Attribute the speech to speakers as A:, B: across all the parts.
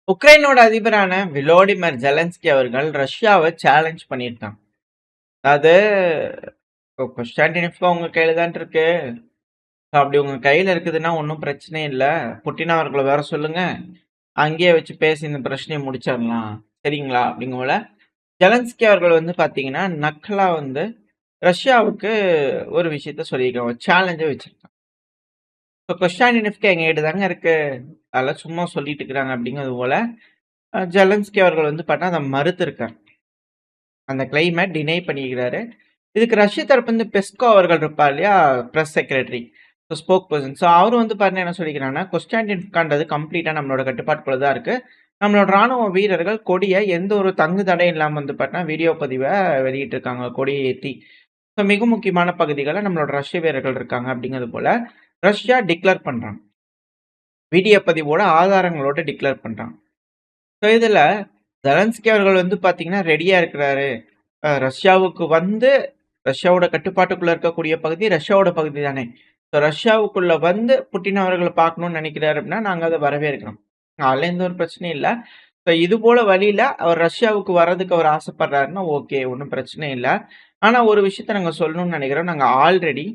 A: உக்ரைனோட அதிபரான விலோடிமிர் Zelensky அவர்கள் ரஷ்யாவை challenge பண்ணியிருக்காங்க. அதாவது இப்போ கொஸ்டான்டினிஃப்கா உங்க கையில தான் இருக்கு. அப்படி உங்க கையில இருக்குதுன்னா ஒன்றும் பிரச்சனை இல்லை. புட்டின் அவர்களை வர சொல்லுங்க. அங்கேயே வச்சு பேசி இந்த பிரச்சனையை முடிச்சிடலாம். சரிங்களா? அப்படிங்க போல ஜெலன்ஸ்கி அவர்கள் வந்து பார்த்தீங்கன்னா நக்கலா வந்து ரஷ்யாவுக்கு ஒரு விஷயத்த சொல்லியிருக்காங்க. சேலஞ்சை வச்சிருக்காங்க. இப்போ கொஸ்டான்டினிஃப்கா எங்ககிட்ட தாங்க இருக்கு. அதெல்லாம் சும்மா சொல்லிட்டு இருக்கிறாங்க அப்படிங்கிறது போல ஜெலன்ஸ்கி அவர்கள் வந்து பார்த்தா அதை மறுத்திருக்காங்க. அந்த கிளைம டினை பண்ணிக்கிறாரு. இதுக்கு ரஷ்ய தரப்பு வந்து பெஸ்கோ அவர்கள் இருப்பார் இல்லையா? Press secretary. Spoke person. அவரும் வந்து பாத்தீங்கன்னா என்ன சொல்லிக்கிறாங்கன்னா, கொஸ்டான்டின்கான்றது கம்ப்ளீட்டா நம்மளோட கட்டுப்பாட்டுக்குள்ள தான் இருக்கு. நம்மளோட ராணுவ வீரர்கள் கொடிய எந்த ஒரு தங்கு தடையும் இல்லாம வந்து பார்த்தீங்கன்னா, வீடியோ பதிவ வெளியிட்டிருக்காங்க. கொடிய ஏத்தி. மிக முக்கியமான பகுதிகள்ல நம்மளோட ரஷ்ய வீரர்கள் இருக்காங்க அப்படிங்கிறது போல ரஷ்யா டிக்ளேர் பண்றாங்க. வீடியோ பதிவோட ஆதாரங்களோட டிக்ளேர் பண்றாங்க. இதுல ஜெலன்ஸ்கி அவர்கள் வந்து பாத்தீங்கன்னா ரெடியா இருக்கிறாரு. ரஷ்யாவுக்கு வந்து ரஷ்யாவோட கட்டுப்பாட்டுக்குள்ள இருக்கக்கூடிய பகுதி ரஷ்யாவோட பகுதி தானே. ரஷ்யாவுக்குள்ள வந்து புட்டின் அவர்கள பார்க்கணும்னு நினைக்கிறாரு அப்படின்னா, நாங்க அத வரவேற்கிறோம். அதுல எந்த ஒரு பிரச்சனையும் இல்ல. இது போல வழியில அவர் ரஷ்யாவுக்கு வர்றதுக்கு அவர் ஆசைப்படுறாருன்னா, ஓகே, ஒண்ணும் பிரச்சனை இல்ல. ஆனா ஒரு விஷயத்த நாங்க சொல்லணும்னு நினைக்கிறோம். நாங்க ஆல்ரெடி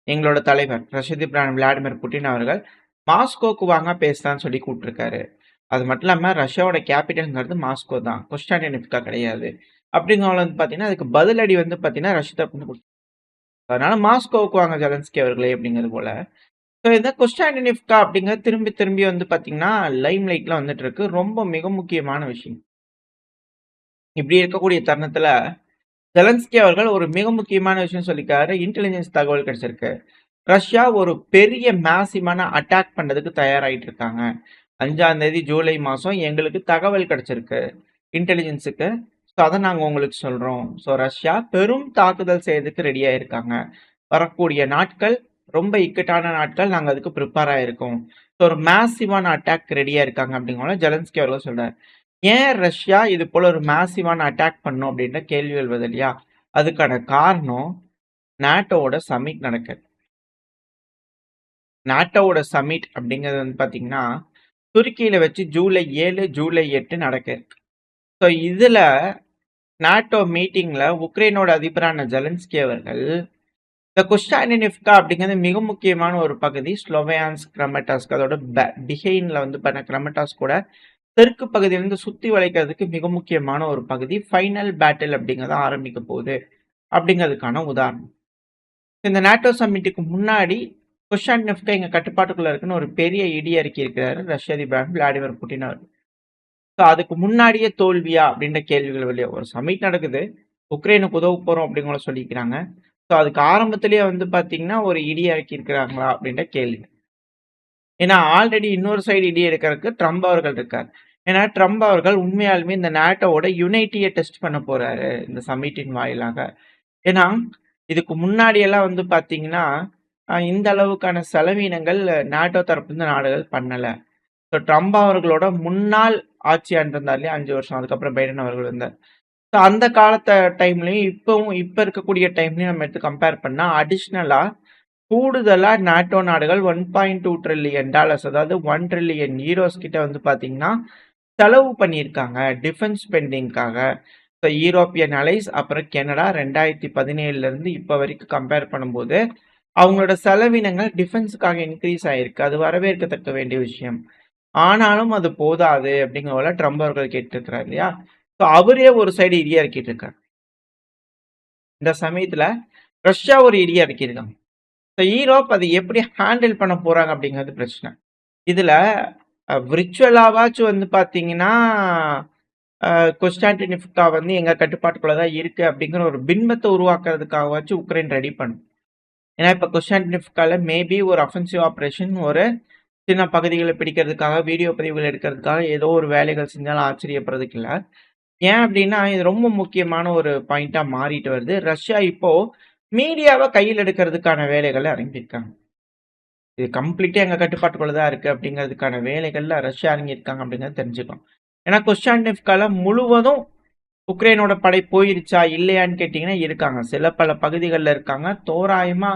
A: எங்களோட தலைவர் ரஷ்ய அதிபர் விளாடிமிர் புட்டின் அவர்கள் மாஸ்கோக்கு வாங்க பேசலாம்னு சொல்லி கூப்பிட்டுருக்காரு. அது மட்டும் இல்லாம ரஷ்யாவோட கேபிட்டல்ங்கிறது மாஸ்கோ தான். கொஸ்டான்டினிவ்கா கிடையாது. அப்படிங்கிறவங்க வந்து பார்த்தீங்கன்னா, அதுக்கு பதிலடி வந்து பார்த்தீங்கன்னா, ரஷ்ய தரப்பு வந்து அதனால மாஸ்கோவுக்கு வாங்க ஜெலன்ஸ்கி அவர்களே அப்படிங்கிறது போல. இந்த கொஸ்டான்டினிவ்கா அப்படிங்கிறது திரும்பி திரும்பி வந்து பார்த்தீங்கன்னா, லைம் லைட்ல வந்துட்டு இருக்கு. ரொம்ப மிக முக்கியமான விஷயம். இப்படி இருக்கக்கூடிய தருணத்துல ஜெலன்ஸ்கி அவர்கள் ஒரு மிக முக்கியமான விஷயம் சொல்லியிருக்காரு. இன்டெலிஜென்ஸ் தகவல் கிடைச்சிருக்கு. ரஷ்யா ஒரு பெரிய மேசிவான அட்டாக் பண்றதுக்கு தயாராயிட்டு இருக்காங்க. 5ஆம் தேதி ஜூலை மாசம் எங்களுக்கு தகவல் கிடைச்சிருக்கு இன்டெலிஜென்ஸுக்கு. அத நாங்க உங்களுக்கு சொல்றோம். ரஷ்யா பெரும் தாக்குதல் செய்யறதுக்கு ரெடியா இருக்காங்க. வரக்கூடிய நாட்கள் ரொம்ப இக்கட்டான நாட்கள். நாங்க அதுக்கு ப்ரிப்பேர் ஆயிருக்கோம். ஒரு மேசிவான அட்டாக் ரெடியா இருக்காங்க அப்படிங்கிற ஜெலன்ஸ்கி அவர்கள் சொல்றாரு. ஏன் ரஷ்யா இது போல ஒரு மேசிவான அட்டாக் பண்ணும் அப்படின்ற கேள்வி எழுவது இல்லையா? அதுக்கான காரணம் நாட்டோட சமிட் நடக்குது. நாட்டோட சமிட் அப்படிங்கிறது வந்து பார்த்தீங்கன்னா, துருக்கியில வச்சு ஜூலை 7, ஜூலை 8 நடக்குது. இதுல நாட்டோ மீட்டிங்ல உக்ரைனோட அதிபரான ஜெலன்ஸ்கி அவர்கள் இந்த கொஸ்டான்டினிவ்கா அப்படிங்கிறது மிக முக்கியமான ஒரு பகுதி. ஸ்லோவியான்ஸ்க், கிரமட்டாஸ்க் அதோட பிஹைண்ட்ல வந்து பண்ண கிரமட்டாஸ் கூட தெற்கு பகுதியிலிருந்து சுத்தி வளைக்கிறதுக்கு மிக முக்கியமான ஒரு பகுதி. ஃபைனல் பேட்டில் அப்படிங்கிறது ஆரம்பிக்க போகுது அப்படிங்கிறதுக்கான உதாரணம். இந்த நாட்டோ சம்மிட்டுக்கு முன்னாடி கொஸ்டான்டினிவ்கா எங்க கட்டுப்பாட்டுக்குள்ள இருக்குன்னு ஒரு பெரிய இடி அறிக்கை இருக்கிறாரு ரஷ்ய அதிபர் விளாடிமிர் புட்டின் அவர். அதுக்கு முன்னாடியே தோல்வியா அப்படின்ற கேள்விகள் வெளியே ஒரு சமிட் நடக்குது. உக்ரைனுக்கு உதவ போறோம் அப்படிங்கிற சொல்லிக்கிறாங்க. அதுக்கு ஆரம்பத்திலேயே வந்து பாத்தீங்கன்னா ஒரு இடி இறக்கி இருக்கிறாங்களா அப்படின்ற கேள்வி. ஏன்னா ஆல்ரெடி இன்னொரு சைடு இடி எடுக்கிறதுக்கு ட்ரம்ப் அவர்கள் இருக்கார். ஏன்னா ட்ரம்ப் அவர்கள் உண்மையாலுமே இந்த நாட்டோட யுனைட்டியை டெஸ்ட் பண்ண போறாரு இந்த சமிட்டின் வாயிலாக. ஏன்னா இதுக்கு முன்னாடி எல்லாம் வந்து பாத்தீங்கன்னா இந்த அளவுக்கான செலவீனங்கள் நாட்டோ தரப்பு நாடுகள் பண்ணல. ட்ரம்ப் அவர்களோட முன்னாள் ஆட்சியாண்டு இருந்தார் இல்லையா 5 வருஷம். அதுக்கப்புறம் பைடன் அவர்கள் இருந்தார். அந்த காலத்த டைம்லயும் இப்ப இருக்கக்கூடிய டைம்லயும் நம்ம எடுத்து கம்பேர் பண்ணா அடிஷ்னலா கூடுதலா நாட்டோ நாடுகள் $1.2 ட்ரில்லியன் அதாவது 1 ட்ரில்லியன் யூரோஸ் கிட்ட வந்து பாத்தீங்கன்னா செலவு பண்ணியிருக்காங்க டிஃபென்ஸ் ஸ்பெண்டிங்காக. யூரோப்பியன் அலைஸ் அப்புறம் கனடா 2017ல இருந்து இப்ப வரைக்கும் கம்பேர் பண்ணும்போது அவங்களோட செலவினங்கள் டிஃபென்ஸுக்காக இன்க்ரீஸ் ஆயிருக்கு. அது வரவேற்கத்தக்க வேண்டிய விஷயம். ஆனாலும் அது போதாது அப்படிங்கிற ட்ரம்ப் அவர்கள் கேட்டிருக்கிறார் இல்லையா? அவரே ஒரு சைடு இடியா இறக்கிட்டு இருக்காரு. இந்த சமயத்துல ரஷ்யா ஒரு இடியா இறக்கியிருக்காங்க. ஈரோப் அதை எப்படி ஹேண்டில் பண்ண போறாங்க அப்படிங்கிறது பிரச்சனை. இதுல விர்ச்சுவலாவாச்சும் வந்து பாத்தீங்கன்னா கொஸ்டான்டினிவ்கா வந்து எங்க கட்டுப்பாட்டுக்குள்ளதான் இருக்கு அப்படிங்கிற ஒரு பின்பத்தை உருவாக்குறதுக்காகவாச்சும் உக்ரைன் ரெடி பண்ணும். ஏன்னா இப்ப கொஸ்டான்டினிவ்கால மேபி ஒரு அஃபென்சிவ் ஆபரேஷன் ஒரு சின்ன பகுதிகளை பிடிக்கிறதுக்காக வீடியோ பதிவுகள் எடுக்கிறதுக்காக ஏதோ ஒரு வேலைகள் செஞ்சாலும் ஆச்சரியப்படுறதுக்கு இல்ல. ஏன் அப்படின்னா இது ரொம்ப முக்கியமான ஒரு பாயிண்டா மாறிட்டு வருது. ரஷ்யா இப்போ மீடியாவை கையில் எடுக்கிறதுக்கான வேலைகளை இறங்கியிருக்காங்க. இது கம்ப்ளீட்டா எங்க கட்டுப்பாட்டுக்குள்ள தான் இருக்கு அப்படிங்கிறதுக்கான வேலைகள்ல ரஷ்யா இறங்கியிருக்காங்க அப்படிங்கிறத தெரிஞ்சுக்கணும். ஏன்னா கொஸ்டான்டினிவ்கால முழுவதும் உக்ரைனோட படை போயிருச்சா இல்லையான்னு கேட்டீங்கன்னா இருக்காங்க. சில பல பகுதிகளில் இருக்காங்க. தோராயமா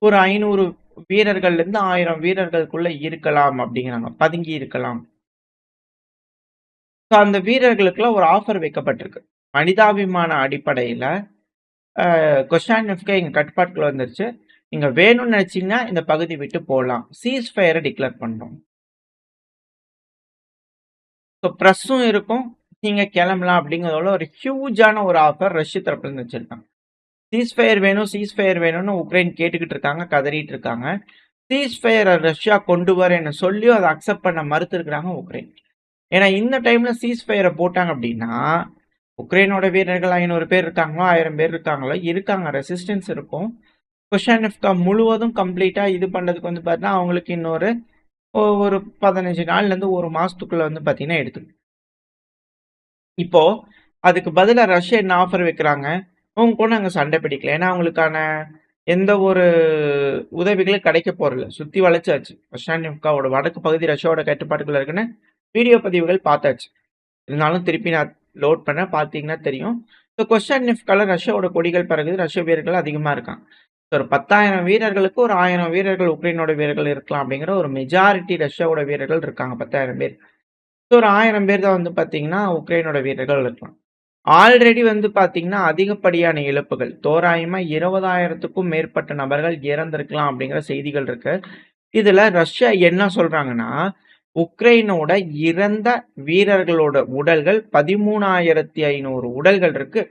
A: ஒரு 500 வீரர்கள்ல இருந்து 1000 வீரர்களுக்குள்ள இருக்கலாம் அப்படிங்கிறாங்க. பதுங்கி இருக்கலாம். ஸோ அந்த வீரர்களுக்குலாம் ஒரு ஆஃபர் வைக்கப்பட்டிருக்கு. மனிதாபிமான அடிப்படையில கொஸ்டான்டினோவ்கா எங்க கட்டுப்பாட்டுக்குள்ள வந்துருச்சு. நீங்க வேணும்னு நினைச்சீங்கன்னா இந்த பகுதி விட்டு போலாம். சீஸ் ஃபயர டிக்ளேர் பண்றோம். ஸோ பிரஸ்ஸும் இருக்கும். நீங்க கிளம்பலாம் அப்படிங்கிறதோட ஒரு ஹியூஜான ஒரு ஆஃபர் ரஷ்ய தரப்புல இருந்து வச்சிருக்காங்க. சீஸ் ஃபயர் வேணும்னு உக்ரைன் கேட்டுக்கிட்டு இருக்காங்க, கதறிட்டு இருக்காங்க. சீஸ் ஃபயர ரஷ்யா கொண்டு வரேன்னு சொல்லியும் அதை அக்செப்ட் பண்ண மறுத்திருக்கிறாங்க உக்ரைன். ஏன்னா இந்த டைம்ல சீஸ் ஃபயரை போட்டாங்க அப்படின்னா உக்ரைனோட வீரர்கள் 500 பேர் இருக்காங்களோ 1000 பேர் இருக்காங்களோ இருக்காங்க, ரெசிஸ்டன்ஸ் இருக்கும். கொஸ்டான்டினோவ்கா முழுவதும் கம்ப்ளீட்டா இது பண்றதுக்கு வந்து பார்த்தீங்கன்னா அவங்களுக்கு இன்னொரு ஒரு 15 நாள்ல இருந்து ஒரு மாசத்துக்குள்ள வந்து பார்த்தீங்கன்னா எடுத்துக்கும். இப்போ அதுக்கு பதிலா ரஷ்யா என்ன ஆஃபர் வைக்கிறாங்க, அவங்க கூட நாங்க சண்டை பிடிக்கல. ஏன்னா அவங்களுக்கான எந்த ஒரு உதவிகளும் கிடைக்க போறதில்ல. சுத்தி வளைச்சாச்சு. கொஸ்டான்டினோவ்காவோட வடக்கு பகுதி ரஷ்யாவோட கட்டுப்பாட்டுக்குள்ள இருக்குன்னு வீடியோ பதிவுகள் பார்த்தாச்சு. இருந்தாலும் திருப்பி நான் லோட் பண்ண பார்த்தீங்கன்னா தெரியும். ஸோ கொஸ்டான்டினோவ்கால ரஷ்யாவோட கொடிகள் பறக்குது. ரஷ்ய வீரர்கள் அதிகமா இருக்காங்க. ஒரு 10,000 வீரர்களுக்கு ஒரு 1000 வீரர்கள் உக்ரைனோட வீரர்கள் இருக்கலாம் அப்படிங்கிற ஒரு மெஜாரிட்டி ரஷ்யாவோட வீரர்கள் இருக்காங்க 10,000 பேர். ஸோ ஒரு 1000 பேர் தான் வந்து பார்த்தீங்கன்னா உக்ரைனோட வீரர்கள் இருக்கலாம். ஆல்ரெடி வந்து பார்த்தீங்கன்னா அதிகப்படியான இழப்புகள் தோராயமா 20,000க்கும் மேற்பட்ட நபர்கள் இறந்திருக்கலாம் அப்படிங்கிற செய்திகள் இருக்கு. இதுல ரஷ்யா என்ன சொல்றாங்கன்னா உக்ரைனோட இறந்த வீரர்களோட உடல்கள் 13,500 உடல்கள் இருக்கு.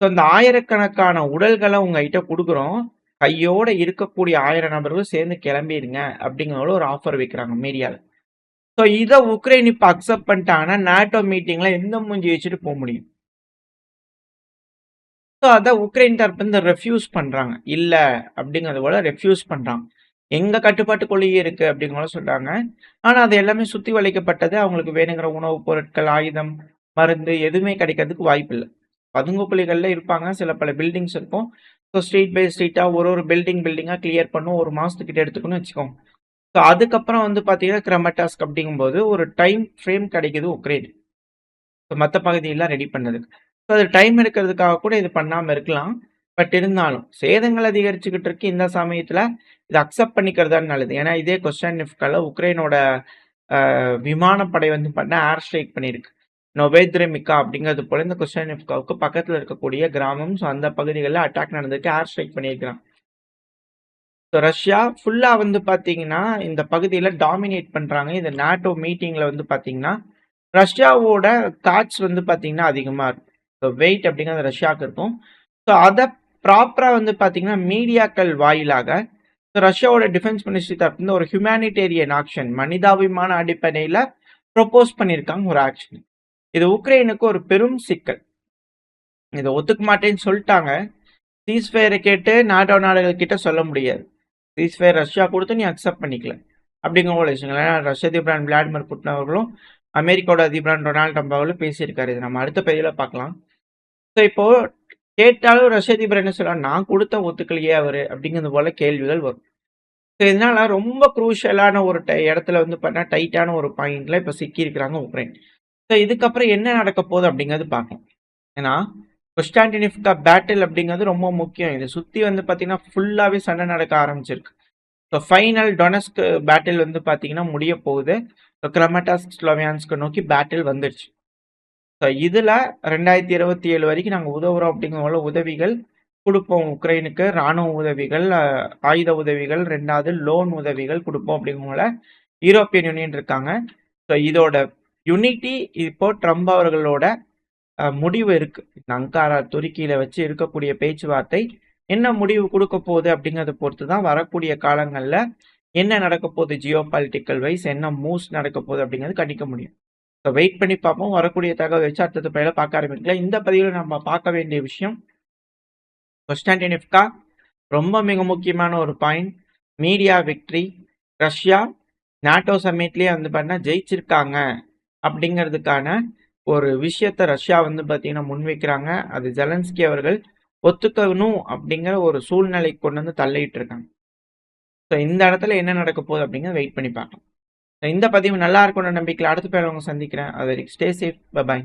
A: ஸோ இந்த ஆயிரக்கணக்கான உடல்களை உங்ககிட்ட கொடுக்குறோம். கையோட இருக்கக்கூடிய 1000 நபர்களும் சேர்ந்து கிளம்பிடுங்க அப்படிங்கிற ஒரு ஆஃபர் வைக்கிறாங்க மீடியால. ஸோ இதை உக்ரைன் இப்ப அக்செப்ட் பண்ணிட்டாங்கன்னா நாட்டோ மீட்டிங்ல எந்த மூஞ்சி வச்சுட்டு போக முடியும்? ஸோ அதை உக்ரைன் தரப்பு இருந்து ரெஃப்யூஸ் பண்றாங்க. இல்ல அப்படிங்கிறது போல ரெஃப்யூஸ் பண்றாங்க. எங்க கட்டுப்பாட்டுக்குள்ளேயே இருக்கு அப்படிங்கிற சொல்றாங்க. ஆனா அது எல்லாமே சுத்தி வளைக்கப்பட்டது. அவங்களுக்கு வேணுங்கிற உணவுப் பொருட்கள், ஆயுதம், மருந்து எதுவுமே கிடைக்கிறதுக்கு வாய்ப்பு இல்லை. பதுங்கு குழிகள்ல இருப்பாங்க. சில பல பில்டிங்ஸ் இருக்கும். ஸோ ஸ்ட்ரீட் பை ஸ்ட்ரீட்டா ஒரு பில்டிங்கா கிளியர் பண்ணும். ஒரு மாசத்துக்கிட்ட எடுத்துக்கணும்னு வச்சுக்கோங்க. ஸோ அதுக்கப்புறம் வந்து பார்த்தீங்கன்னா கிரமட்டாஸ்க் அப்படிங்கும்போது ஒரு டைம் ஃப்ரேம் கிடைக்குது உக்ரைன். ஸோ மற்ற பகுதியெல்லாம் ரெடி பண்ணதுக்கு. ஸோ அது டைம் எடுக்கிறதுக்காக கூட இது பண்ணாம இருக்கலாம். பட் இருந்தாலும் சேதங்கள் அதிகரிச்சுக்கிட்டு இருக்கு. இந்த சமயத்துல இதை அக்செப்ட் பண்ணிக்கிறது தான் நல்லது. ஏன்னா இதே கொஸ்டான்டினோவ்கால உக்ரைனோட விமானப்படை வந்து பண்ண ஏர் ஸ்ட்ரைக் பண்ணியிருக்கு. நொவேத்ரெமிகா அப்படிங்கிறது போல இந்த கொஸ்டான்டினோவ்காவுக்கு பக்கத்துல இருக்கக்கூடிய கிராமம். ஸோ அந்த பகுதிகளில் அட்டாக் நடந்திருக்கு. ஏர் ஸ்ட்ரைக் பண்ணியிருக்கிறாங்க. ஸோ ரஷ்யா ஃபுல்லா வந்து பார்த்தீங்கன்னா இந்த பகுதியில டாமினேட் பண்றாங்க. இந்த நாட்டோ மீட்டிங்ல வந்து பார்த்தீங்கன்னா ரஷ்யாவோட காட்ஸ் வந்து பார்த்தீங்கன்னா அதிகமா இருக்கும். ஸோ வெயிட் அப்படிங்கிறது ரஷ்யாவுக்கு இருக்கும். ஸோ அதை ப்ராப்பரா வந்து பார்த்தீங்கன்னா மீடியாக்கள் வாயிலாக ரஷ்யாவோட டிஃபென்ஸ் மினிஸ்ட்ரி தரப்புல ஒரு ஹியூமானிட்டேரியன் ஆக்ஷன் மனிதாபிமான அடிப்படையில் ப்ரொபோஸ் பண்ணியிருக்காங்க ஒரு ஆக்ஷன். இது உக்ரைனுக்கு ஒரு பெரும் சிக்கல். இதை ஒத்துக்க மாட்டேன்னு சொல்லிட்டாங்க. சீஸ்ஃபயரை கேட்டு நாட்டோ நாடுகள் கிட்ட சொல்ல முடியாது. சீஸ்ஃபயர் ரஷ்யா கொடுத்து நீ அக்செப்ட் பண்ணிக்கல அப்படிங்கிற ஒரு விஷயங்கள். ஏன்னா ரஷ்ய அதிபர் விளாடிமிர் புட்டின் அவர்களும் அமெரிக்காவோட அதிபர் டொனால்டு ட்ரம்ப் அவர்களும் பேசியிருக்காரு. இது நம்ம அடுத்த பதிவில் பார்க்கலாம். ஸோ இப்போ கேட்டாலும் ரஷ்ய அதிபர் என்ன சொல்றாரு, நான் கொடுத்த ஒத்துக்கலையே அவரு அப்படிங்கிறது போல கேள்விகள் வரும். ஸோ இதனால ரொம்ப குரூஷியலான ஒரு இடத்துல வந்து பார்த்தா டைட்டான ஒரு பாயிண்ட்ல இப்போ சிக்கி இருக்கிறாங்க உக்ரைன். ஸோ இதுக்கப்புறம் என்ன நடக்க போகுது அப்படிங்கிறது பார்க்கலாம். ஏன்னா கொஸ்டான்டினோவ்கா பேட்டில் அப்படிங்கிறது ரொம்ப முக்கியம். இதை சுற்றி வந்து பார்த்தீங்கன்னா ஃபுல்லாகவே சண்டை நடக்க ஆரம்பிச்சிருக்கு. ஸோ ஃபைனல் டொனஸ்க் பேட்டில் வந்து பார்த்தீங்கன்னா முடிய போகுது. ஸோ கிரமட்டாஸ்க் ஸ்லோவியான்ஸ்க்கு நோக்கி பேட்டில் வந்துடுச்சு. ஸோ இதில் 2027 வரைக்கும் நாங்கள் உதவுறோம் அப்படிங்கிற உதவிகள் கொடுப்போம் உக்ரைனுக்கு. இராணுவ உதவிகள், ஆயுத உதவிகள், 2வது லோன் உதவிகள் கொடுப்போம் அப்படிங்கிற யூரோப்பியன் யூனியன் இருக்காங்க. ஸோ இதோட யூனிட்டி இப்போ ட்ரம்ப் அவர்களோட முடிவு இருக்கு. அங்காரா துருக்கியில வச்சு இருக்கக்கூடிய பேச்சுவார்த்தை என்ன முடிவு கொடுக்க போகுது அப்படிங்கிறத பொறுத்து தான் வரக்கூடிய காலங்கள்ல என்ன நடக்க போகுது, ஜியோ பாலிட்டிக்கல் வைஸ் என்ன மூவ்ஸ் நடக்க போகுது அப்படிங்கிறது கணிக்க முடியும். ஸோ வெயிட் பண்ணி பார்ப்போம். வரக்கூடிய தகவல் வச்சு அடுத்தது பயில பார்க்க ஆரம்பிக்கலாம். இந்த பதிவில் நம்ம பார்க்க வேண்டிய விஷயம் கொஸ்டான்டினோவ்கா ரொம்ப மிக முக்கியமான ஒரு point. Media victory. Russia NATO சமிட்லயே வந்து பார்த்தா ஜெயிச்சிருக்காங்க அப்படிங்கிறதுக்கான ஒரு விஷயத்த ரஷ்யா வந்து பார்த்தீங்கன்னா முன்வைக்கிறாங்க. அது ஜெலன்ஸ்கி அவர்கள் ஒத்துக்கணும் அப்படிங்கிற ஒரு சூழ்நிலை கொண்டு வந்து தள்ளிட்டு இருக்காங்க. ஸோ இந்த இடத்துல என்ன நடக்க போகுது அப்படிங்கிறத வெயிட் பண்ணி பார்க்கலாம். இந்த பதிவு நல்லா இருக்கும்னு நம்பிக்கையில் அடுத்த பேர் அவங்க சந்திக்கிறேன். அது வரைக்கும் ஸ்டே சேஃப். பை.